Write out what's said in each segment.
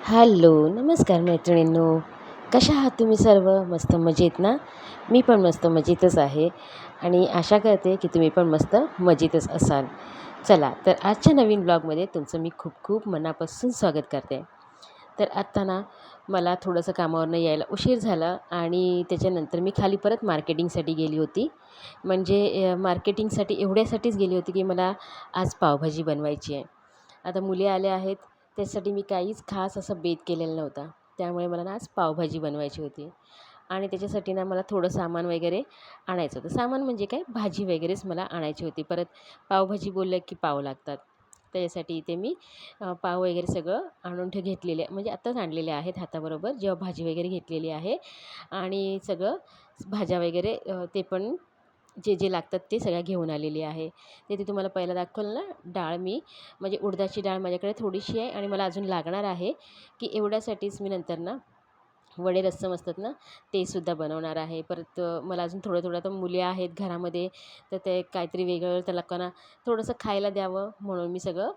Hello, नमस्कार मैत्रिणींनो. कशा आहात तुम्ही सर्व? मस्त मजेत ना? मी पण मस्त मजेतच आहे आणि आशा करते की तुम्ही पण मस्त मजेतच असाल. चला, तर आजच्या नवीन ब्लॉगमध्ये तुमचं मी खूप खूप मनापासून स्वागत करते. तर आत्ता ना मला थोडंसं कामावरनं यायला उशीर झाला आणि त्याच्यानंतर मी खाली परत मार्केटिंगसाठी गेली होती. म्हणजे मार्केटिंगसाठी एवढ्यासाठीच गेली होती की मला आज पावभाजी बनवायची आहे. आता मुली आल्या आहेत, त्यासाठी मी काहीच खास असं बेत केलेला नव्हता. त्यामुळे मला ना आज पावभाजी बनवायची होती आणि त्याच्यासाठी ना मला थोडं सामान वगैरे आणायचं होतं. सामान म्हणजे काय, भाजी वगैरेच मला आणायची होती. परत पावभाजी बोललं की पाव लागतात. त्याच्यासाठी इथे मी पाव वगैरे सगळं आणून घेतलेले, म्हणजे आत्ताच आणलेले आहेत हाताबरोबर, जेव्हा भाजी वगैरे घेतलेली आहे आणि सगळं भाज्या वगैरे ते पण जे जे लागतात ते सगळ्या घेऊन आलेली आहे. ते तुम्हाला पहिलं दाखवलं ना, डाळ मी म्हणजे उडदाची डाळ माझ्याकडे थोडीशी आहे आणि मला अजून लागणार आहे, की एवढ्यासाठीच मी नंतर ना वडे रस्सम असतात ना, ते सुद्धा बनवणार आहे. परत मला अजून थोडं-थोडं, आता मुली आहेत घरामध्ये, तर ते काहीतरी वेगळं त्या लोकांना थोडंसं खायला द्यावं म्हणून मी सगळं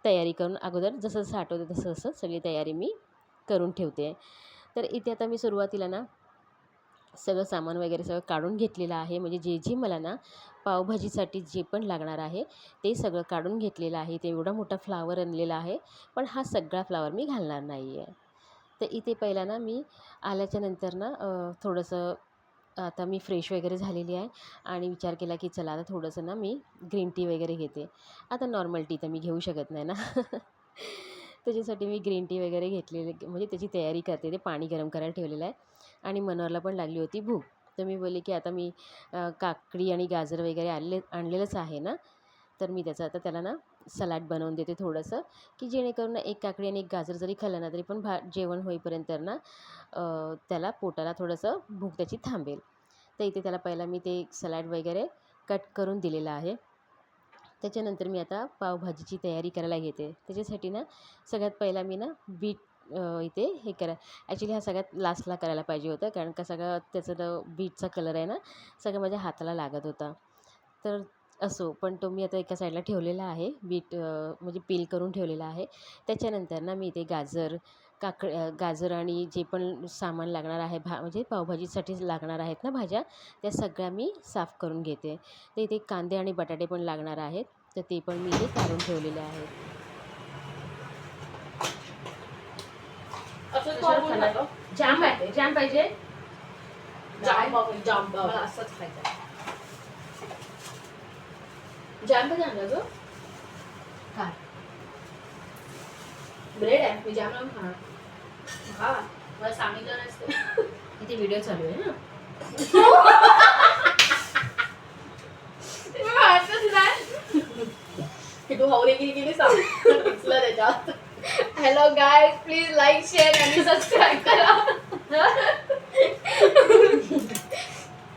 तयारी करून अगोदर जसं-जसं आठवतं तसं-तसं सगळी तयारी मी करून ठेवते. तर इथे आता मी सुरुवातीला ना सगळं सामान वगैरे सगळं काढून घेतलेलं आहे. म्हणजे जे जे मला ना पावभाजीसाठी जे पण लागणार आहे ते सगळं काढून घेतलेलं आहे. इथे एवढा मोठा फ्लावर आणलेला आहे, पण हा सगळा फ्लावर मी घालणार नाही आहे. तर इथे पहिला ना मी आल्याच्या नंतर ना थोडंसं आता मी फ्रेश वगैरे झालेली आहे आणि विचार केला की चला आता थोडंसं ना मी ग्रीन टी वगैरे घेते. आता नॉर्मल टी तर मी घेऊ शकत नाही ना. त्याच्यासाठी मी ग्रीन टी वगैरे घेतलेली, म्हणजे त्याची तयारी करते. ते पाणी गरम करायला ठेवलेलं आहे आणि मनोहरला पण लागली होती भूक. तर मी बोलले की आता मी काकडी आणि गाजर वगैरे आणलेलंच आहे ना, तर मी त्याचं आता त्याला ना सलाड बनवून देते थोडंसं, की जेणेकरून ना एक काकडी आणि एक गाजर जरी खाल्लं ना तरी पण जेवण होईपर्यंत ना त्याला पोटाला थोडंसं भूक त्याची थांबेल. तर इथे त्याला पहिला मी ते सलाड वगैरे कट करून दिलेलं आहे. त्याच्यानंतर मी आता पावभाजीची तयारी करायला घेते. त्याच्यासाठी ना सगळ्यात पहिला मी ना बीट इथे हे ॲक्च्युली हा सगळ्यात लास्टला करायला पाहिजे होतं, कारण का सगळं त्याचा जो बीटचा कलर आहे ना, सगळं माझ्या हाताला लागत होता. तर असो, पण तो मी आता एका साईडला ठेवलेला आहे. बीट म्हणजे पील करून ठेवलेला आहे. त्याच्यानंतर ना मी इथे गाजर आणि जे पण सामान लागणार आहे, म्हणजे पावभाजीसाठी लागणार आहेत ना भाज्या, त्या सगळ्या मी साफ करून घेते. तर इथे कांदे आणि बटाटे पण लागणार आहेत, तर ते पण मी इथे काढून ठेवलेले आहेत. जाम आहे, जाम पाहिजे. जाम मला असंच खायचं. जाम पण आणलं गं. काय ब्रेड आहे, मी जाम लावून खाणार. हा, मला सांगितलं नसतं. इथे व्हिडिओ चालू आहे ना. की तू हावरेगिरी केली सांग. दिसलं त्याच्यात. Hello guys, please like share आणि सबस्क्राईब करा.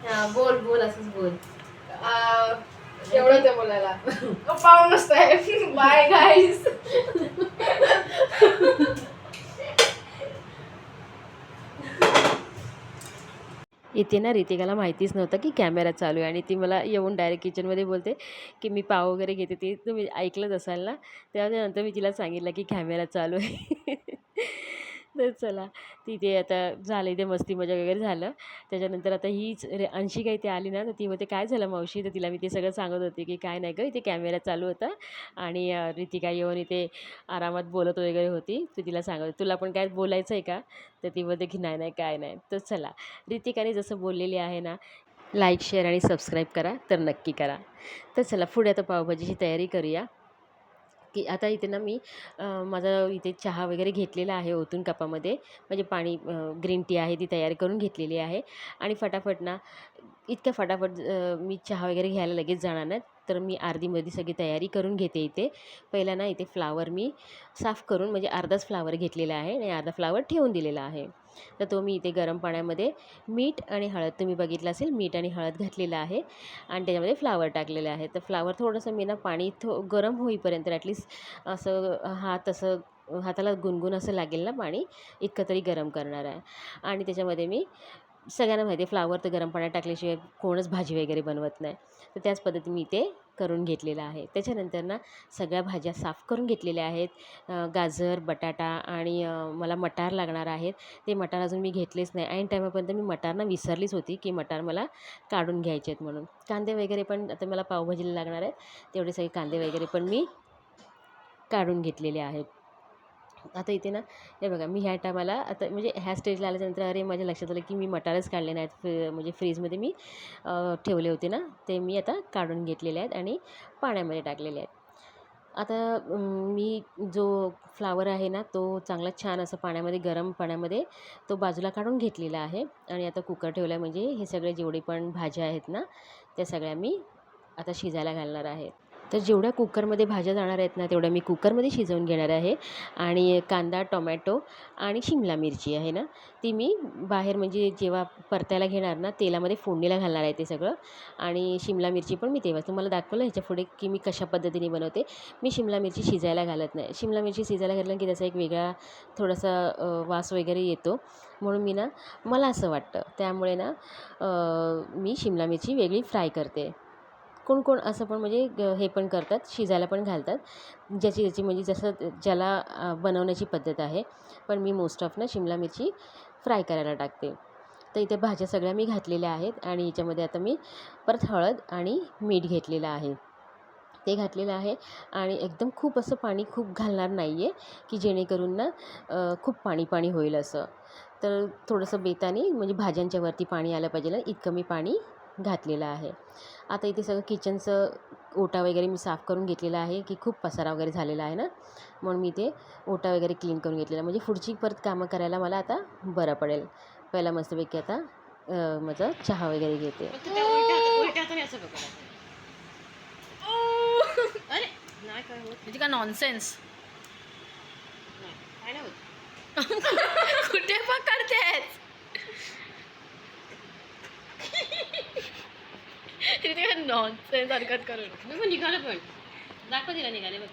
हा, बोल बोल असंच बोल. एवढं ते बोलायला पाहून नसतंय. Bye guys. इथे ना रितिकाला माहितीच नव्हतं की कॅमेरा चालू आहे आणि ती मला येऊन डायरेक्ट किचनमध्ये बोलते की मी पाव वगैरे घेते. ते तुम्ही ऐकलंच असाल ना. त्यानंतर मी तिला सांगितलं की कॅमेरा चालू आहे. तर चला, तिथे आता झालं, इथे मस्ती मजा वगैरे झालं. त्याच्यानंतर आता हीच अंशिका इथे आली ना, तर ती म्हणते काय झालं मावशी? तर तिला मी ते सगळं सांगत होते की काय नाही गं, इथे कॅमेरा चालू होता आणि रितिका येऊन इथे आरामात बोलत वगैरे होती. तर तिला सांगत होते, तुला पण काय बोलायचं आहे का? तर ती म्हणते की नाही नाही काय नाही. तर चला, रितिकाने जसं बोललेली आहे ना, लाईक शेअर आणि सबस्क्राईब करा तर नक्की करा. तर चला पुढे आता पावभाजीची तयारी करूया. की आता इथे ना मी माझा इथे चहा वगैरे घेतलेला आहे ओतून कपामध्ये, म्हणजे पाणी ग्रीन टी आहे ती तयार करून घेतलेली आहे आणि फटाफट ना इतक्या फटाफट मी चहा वगैरे घ्यायला लगेच जाणार नाही, तर मी अर्धीमध्ये सगळी तयारी करून घेते. इथे पहिला ना इथे फ्लावर मी साफ करून, म्हणजे अर्धाच फ्लावर घेतलेला आहे आणि अर्धा फ्लावर ठेवून दिलेला आहे. तर तो मी इथे गरम पाण्यामध्ये मीठ आणि हळद, तुम्ही बघितलं असेल, मीठ आणि हळद घातलेलं आहे आणि त्याच्यामध्ये फ्लावर टाकलेलं आहे. तर फ्लावर थोडंसं मी ना पाणी गरम होईपर्यंत ॲटलीस्ट असं हाताला गुणगुण असं लागेल ना पाणी, इतकं तरी गरम करणार आहे. आणि त्याच्यामध्ये मी, सगळ्यांना माहिती आहे फ्लावर तर गरम पाण्यात टाकल्याशिवाय कोणच भाजी वगैरे बनवत नाही, तर त्याच पद्धतीने मी इथे करून घेतलेला आहे. त्याच्यानंतर ना सगळ्या भाज्या साफ करून घेतलेल्या आहेत. गाजर, बटाटा आणि मला मटार लागणार आहेत. ते मटार अजून मी घेतलेच नाही. ऐन टायमापर्यंत मी मटार ना विसरलीच होती की मटार मला काढून घ्यायचे आहेत म्हणून. कांदे वगैरे पण आता मला पावभाजीला लागणार आहेत. तेवढे सगळे कांदे वगैरे पण मी काढून घेतलेले आहेत. आता इथे ना हे बघा, मी ह्या टायमाला आता म्हणजे ह्या स्टेजला आल्याच्यानंतर अरे माझ्या लक्षात आलं की मी मटारच काढले नाहीत. म्हणजे फ्रीजमध्ये मी ठेवले होते ना, ते मी आता काढून घेतलेले आहेत आणि पाण्यामध्ये टाकलेले आहेत. आता मी जो फ्लावर आहे ना, तो चांगला छान असं पाण्यामध्ये, गरम पाण्यामध्ये तो बाजूला काढून घेतलेला आहे. आणि आता कुकर ठेवला म्हणजे हे सगळे जेवढे पण भाज्या आहेत ना, त्या सगळ्या मी आता शिजायला घालणार आहे. तर जेवढ्या कुकरमध्ये भाज्या जाणार आहेत ना, तेवढ्या मी कुकरमध्ये शिजवून घेणार आहे. आणि कांदा, टोमॅटो आणि शिमला मिरची आहे ना, ती मी बाहेर म्हणजे जेव्हा परतायला घेणार ना, तेलामध्ये फोडणीला घालणार आहे ते सगळं. आणि शिमला मिरची पण मी तेव्हा तुम्हाला दाखवलं ह्याच्यापुढे की मी कशा पद्धतीने बनवते. मी शिमला मिरची शिजायला घालत नाही. शिमला मिरची शिजायला घातलं की त्याचा एक वेगळा थोडासा वास वगैरे येतो. म्हणून मी ना, मला असं वाटतं त्यामुळे ना मी शिमला मिरची वेगळी फ्राय करते. कोण कोण असं पण म्हणजे हे पण करतात, शिजायला पण घालतात. ज्याची ज्याची म्हणजे जसं ज्याला बनवण्याची पद्धत आहे. पण मी मोस्ट ऑफ ना शिमला मिरची फ्राय करायला टाकते. तर इथे भाज्या सगळ्या मी घातलेल्या आहेत आणि याच्यामध्ये आता मी परत हळद आणि मीठ घेतलेलं आहे. ते घातलेलं आहे आणि एकदम खूप असं पाणी खूप घालणार नाही आहे की जेणेकरून ना खूप पाणी पाणी होईल असं. तर थोडंसं बेताने म्हणजे भाज्यांच्या वरती पाणी आलं पाहिजे ना, इतकं मी पाणी घातलेलं आहे. आता इथे सगळं किचनचं ओटा वगैरे मी साफ करून घेतलेला आहे की खूप पसारा वगैरे झालेला आहे ना, म्हणून मी ते ओटा वगैरे क्लीन करून घेतलेला म्हणजे पुढची परत कामं करायला मला आता बरं पडेल. पहिला मस्तपैकी आता माझं चहा वगैरे घेते. अरे नाही काय होत, म्हणजे का नॉनसेन्स काय नाही होत. कुठे पकडतेस नॉनसेन्स हरकत करू नको. मी पण निघालं, पण दाखव तिला निघाले बघ.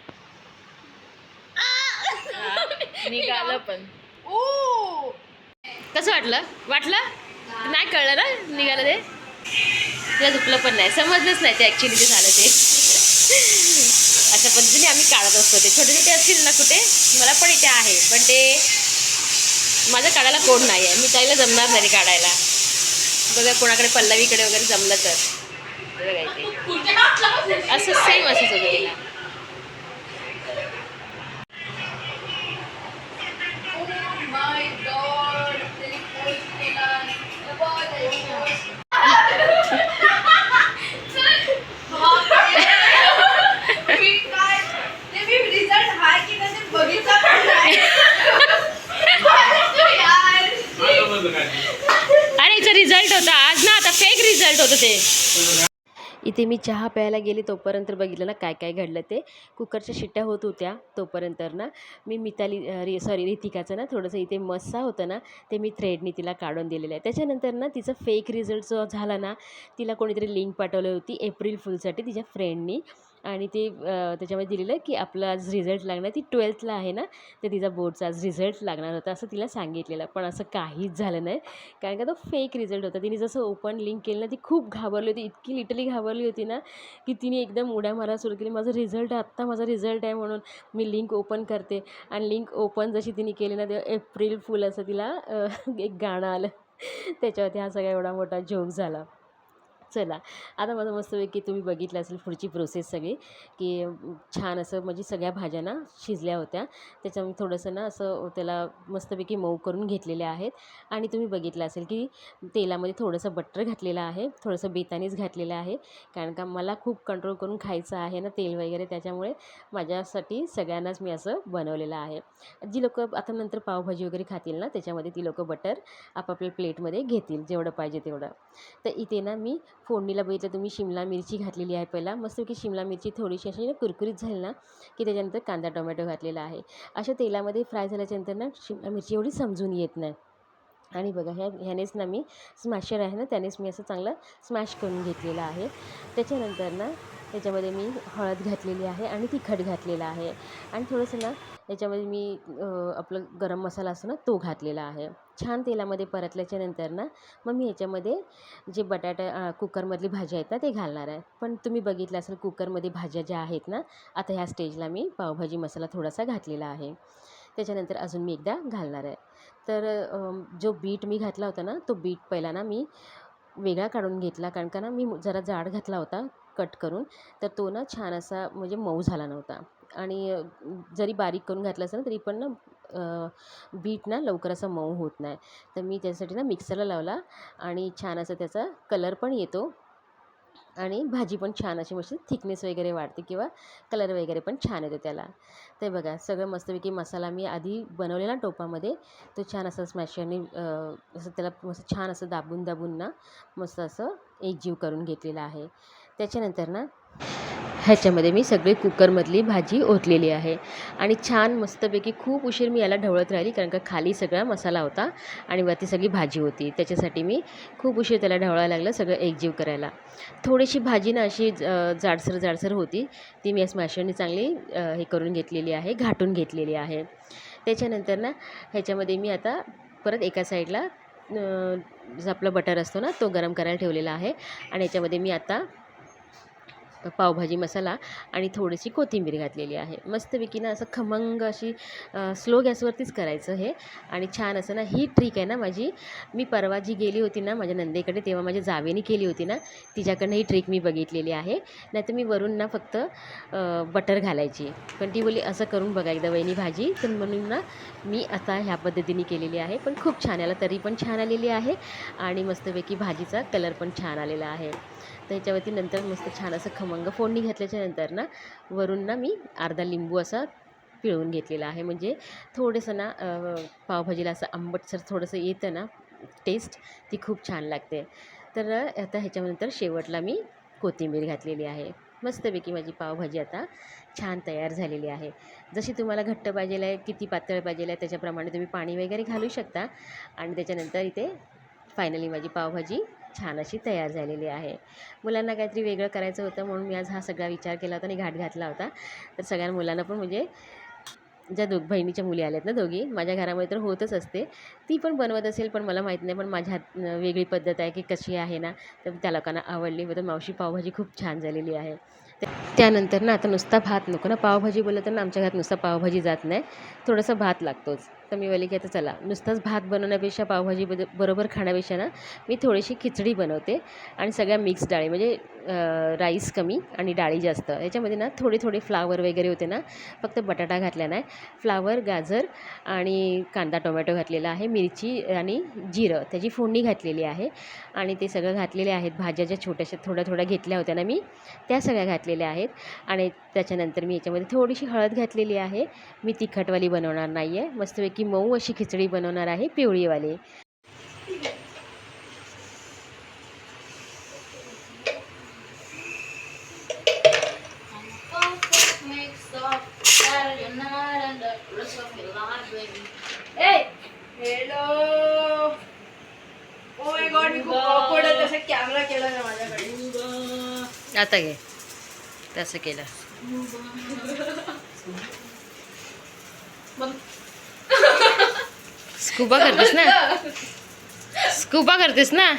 निघालं पण. ओ कसं वाटलं? नाही कळलं ना निघालं ते. तिला दुखलं पण नाही, समजलंच नाही ते ॲक्च्युली ते झालं ते. अशा पद्धतीने आम्ही काढत असतो. ते छोटे छोटे असतील ना कुठे, मला पण इथे आहे, पण ते माझं काढायला कोण नाही आहे. मी ताईला जमणार नाही काढायला. बघा कोणाकडे पल्लवीकडे वगैरे जमलं तर बघा इथे असं सेम असंच होतं तिला. अरे याचा रिझल्ट होता आज ना, आता फेक रिझल्ट होतं ते. इथे मी चहा प्यायला गेले तोपर्यंत बघितलं ना काय काय घडलं ते. कुकरच्या शिट्ट्या होत होत्या तोपर्यंत ना मी रितिकाचं ना थोडंसं इथे मस्सा होतं ना, ते मी थ्रेडनी तिला काढून दिलेलं आहे. त्याच्यानंतर ना तिचा फेक रिझल्ट जो झाला ना, तिला कोणीतरी लिंक पाठवली होती एप्रिल फुलसाठी तिच्या फ्रेंडनी. आणि ते त्याच्यामध्ये दिलेलं की आपला आज रिझल्ट लागणार, ती 12thला आहे ना, तर तिचा बोर्डचा आज रिझल्ट लागणार होता असं तिला सांगितलेलं. पण असं काहीच झालं नाही, कारण का तो फेक रिझल्ट होता. तिने जसं ओपन लिंक केलं ना, ती खूप घाबरली होती, इतकी लिटरली घाबरली होती ना की तिने एकदम उड्या मारायला सुरू केली. माझा रिझल्ट आत्ता माझा रिझल्ट आहे म्हणून. मी लिंक ओपन करते आणि लिंक ओपन जशी तिने केली ना, तेव्हा एप्रिल फुल असं तिला एक गाणं आलं. त्याच्यावरती हा सगळा एवढा मोठा जोक झाला. चला, आता माझं मस्तपैकी तुम्ही बघितलं असेल पुढची प्रोसेस सगळी की छान असं म्हणजे सगळ्या भाज्या ना शिजल्या होत्या. त्याच्यामुळे थोडंसं ना असं त्याला मस्तपैकी मऊ करून घेतलेले आहेत. आणि तुम्ही बघितलं असेल की तेलामध्ये थोडंसं बटर घातलेलं आहे, थोडंसं बेतानीच घातलेलं आहे, कारण का मला खूप कंट्रोल करून खायचं आहे ना तेल वगैरे, त्याच्यामुळे माझ्यासाठी सगळ्यांनाच मी असं बनवलेलं आहे. जी लोकं आता नंतर पावभाजी वगैरे खातील ना, त्याच्यामध्ये ती लोकं बटर आपापल्या प्लेटमध्ये घेतील जेवढं पाहिजे तेवढं. तर इथे ना मी फोडणीला बघितलं तुम्ही शिमला मिरची घातलेली आहे. पहिला मस्तपैकी शिमला मिरची थोडीशी अशी ना कुरकुरीत झाली ना, की त्याच्यानंतर कांदा टोमॅटो घातलेला आहे. अशा तेलामध्ये फ्राय झाल्याच्यानंतर ना शिमला मिरची एवढी समजून येत नाही. आणि बघा ह्यानेच मी स्मॅशर आहे ना, त्यानेच मी असं चांगलं स्मॅश करून घेतलेलं आहे. त्याच्यानंतर ना त्याच्यामध्ये मी हळद घातलेली आहे आणि तिखट घातलेलं आहे आणि थोडंसं ना याच्यामध्ये मी आपलं गरम मसाला असतो ना तो घातलेला आहे. छान तेलामध्ये परतल्याच्या नंतर ना मग मी ह्याच्यामध्ये जे बटाटा कुकरमधली भाजी आहेत ना ते घालणार आहे. पण तुम्ही बघितलं असेल कुकरमध्ये भाज्या ज्या आहेत ना, आता ह्या स्टेजला मी पावभाजी मसाला थोडासा घातलेला आहे. त्याच्यानंतर अजून मी एकदा घालणार आहे. तर जो बीट मी घातला होता ना, तो बीट पहिला ना मी वेगळा काढून घेतला, कारण का ना मी जरा जाड घातला होता कट करून, तर तो ना छान असा म्हणजे मऊ झाला नव्हता आणि जरी बारीक करून घातला असेल ना तरी पण ना बीट ना लवकर असं मऊ होत नाही. तर मी त्यासाठी ना मिक्सरला लावला आणि छान असा त्याचा कलर पण येतो आणि भाजी पण छान अशी मस्त थिकनेस वगैरे वाढते किंवा कलर वगैरे पण छान येतो त्याला. ते बघा सगळं मस्तपैकी मसाला मी आधी बनवलेला टोपामध्ये तो छान असं स्मॅशरने असं त्याला मस्त छान असं दाबून दाबून ना मस्त असं एकजीव करून घेतलेला आहे. त्याच्यानंतर ना ह्याच्यामध्ये मी सगळी कुकरमधली भाजी ओतलेली आहे आणि छान मस्तपैकी खूप उशीर मी याला ढवळत राहिली, कारण का खाली सगळा मसाला होता आणि वरती सगळी भाजी होती. त्याच्यासाठी मी खूप उशीर त्याला ढवळायला लागलं सगळं एकजीव करायला. थोडीशी भाजी ना अशी जाडसर जाडसर होती, ती मी या स्मॅशरने चांगली हे करून घेतलेली आहे, घाटून घेतलेली आहे. त्याच्यानंतर ना ह्याच्यामध्ये मी आता परत एका साईडला जो आपला बटर असतो ना तो गरम करायला ठेवलेला आहे आणि याच्यामध्ये मी आता पावभाजी मसाला आणि थोडीशी कोथिंबीर घातलेली आहे. मस्तपैकी ना असं खमंग अशी स्लो गॅसवरतीच करायचं हे आणि छान असं ना ही ट्रिक आहे ना माझी. मी परवा जी गेली होती ना माझ्या नंदेकडे, तेव्हा माझ्या जावेने केली होती ना, तिच्याकडनं ही ट्रिक मी बघितलेली आहे. नाहीतर मी वरून ना फक्त बटर घालायची, पण ती बोलली असं करून बघा एकदा वहिनी भाजी, तर म्हणून ना मी आता ह्या पद्धतीने केलेली आहे. पण खूप छान याला तरी पण छान आलेली आहे आणि मस्तपैकी भाजीचा कलर पण छान आलेला आहे. तर ह्याच्यावरती नंतर मस्त छान असं खमंग फोडणी घातल्याच्या नंतर ना वरून ना मी अर्धा लिंबू असा पिळून घेतलेला आहे. म्हणजे थोडंसं ना पावभाजीला असं आंबटसर थोडंसं येतं ना टेस्ट, ती खूप छान लागते. तर आता ह्याच्यानंतर शेवटला मी कोथिंबीर घातलेली आहे. मस्तपैकी माझी पावभाजी आता छान तयार झालेली आहे. जशी तुम्हाला घट्ट पाहिजे आहे, किती पातळ पाहिजे आहे त्याच्याप्रमाणे तुम्ही पाणी वगैरे घालू शकता आणि त्याच्यानंतर इथे फायनली माझी पावभाजी छान अशी तयार झालेली आहे. मुलांना काहीतरी वेगळं करायचं होतं म्हणून मी आज हा सगळा विचार केला होता आणि घाट घातला होता. तर सगळ्या मुलांना पण म्हणजे ज्या बहिणीच्या मुली आल्यात ना दोघी, माझ्या घरामध्ये तर होतच असते. ती पण बनवत असेल पण मला माहीत नाही, पण माझ्या वेगळी पद्धत आहे की कशी आहे ना, तर त्या लोकांना आवडली. तर मावशी पावभाजी खूप छान झालेली आहे. त्यानंतर ना आता नुसता भात नको ना, पावभाजी बोललं तर ना आमच्या घरात नुसता पावभाजी जात नाही, थोडासा भात लागतोच. तर मी बोलली की आता चला नुसताच भात बनवण्यापेक्षा पावभाजी बरोबर खाण्यापेक्षा ना मी थोडीशी खिचडी बनवते आणि सगळ्या मिक्स डाळी म्हणजे राईस कमी आणि डाळी जास्त. याच्यामध्ये ना थोडे थोडे फ्लावर वगैरे होते ना, फक्त बटाटा घातला नाही, फ्लावर, गाजर आणि कांदा टोमॅटो घातलेला आहे, मिरची आणि जिरं त्याची फोडणी घातलेली आहे आणि ते सगळं घातलेले आहेत. भाज्या ज्या छोट्याशा थोड्या थोड्या घेतल्या होत्या ना मी, त्या सगळ्या घातलेल्या आहेत आणि त्याच्यानंतर मी याच्यामध्ये थोडीशी हळद घातलेली आहे. मी तिखटवाली बनवणार नाही आहे, मस्तपैकी मऊ अशी खिचडी बनवणार आहे, पिवळीवाली. कॅमेरा केला ना माझ्याकडे, आता घे तसं केलं. स्कूबा करतेस ना, स्कूबा करतेस ना.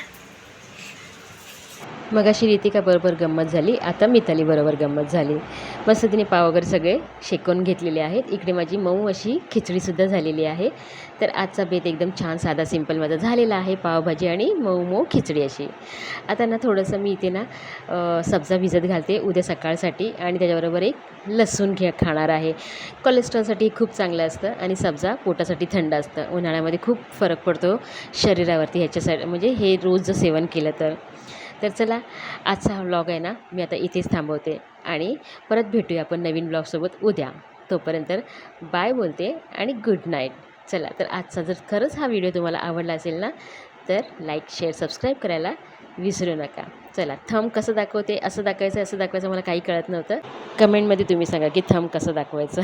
मग अशी रितिका बरोबर गंमत झाली, आता मिताली बरोबर गंमत झाली. मस्त तिने पाव वगैरे सगळे शेकून घेतलेले आहेत. इकडे माझी मऊ अशी खिचडीसुद्धा झालेली आहे. तर आजचा बेत एकदम छान साधा सिंपल माझा झालेला आहे, पावभाजी आणि मऊ मऊ खिचडी अशी. आता ना थोडंसं मी इथे ना सब्जा भिजत घालते उद्या सकाळसाठी आणि त्याच्याबरोबर एक लसूण खाणार आहे. कोलेस्ट्रॉलसाठी खूप चांगलं असतं आणि सब्जा पोटासाठी थंड असतं. उन्हाळ्यामध्ये खूप फरक पडतो शरीरावरती ह्याच्यासाठी, म्हणजे हे रोज जर सेवन केलं तर. तर चला आजचा हा व्लॉग आहे ना मी आता इथेच थांबवते आणि परत भेटूया आपण नवीन व्लॉगसोबत उद्या. तोपर्यंत बाय बोलते आणि गुड नाईट. चला तर आजचा जर खरंच हा व्हिडिओ तुम्हाला आवडला असेल ना, तर लाईक, शेअर, सबस्क्राईब करायला विसरू नका. चला थंब कसं दाखवते, असं दाखवायचं, असं दाखवायचं, मला काही कळत नव्हतं. कमेंटमध्ये तुम्ही सांगा की थंब कसं दाखवायचं.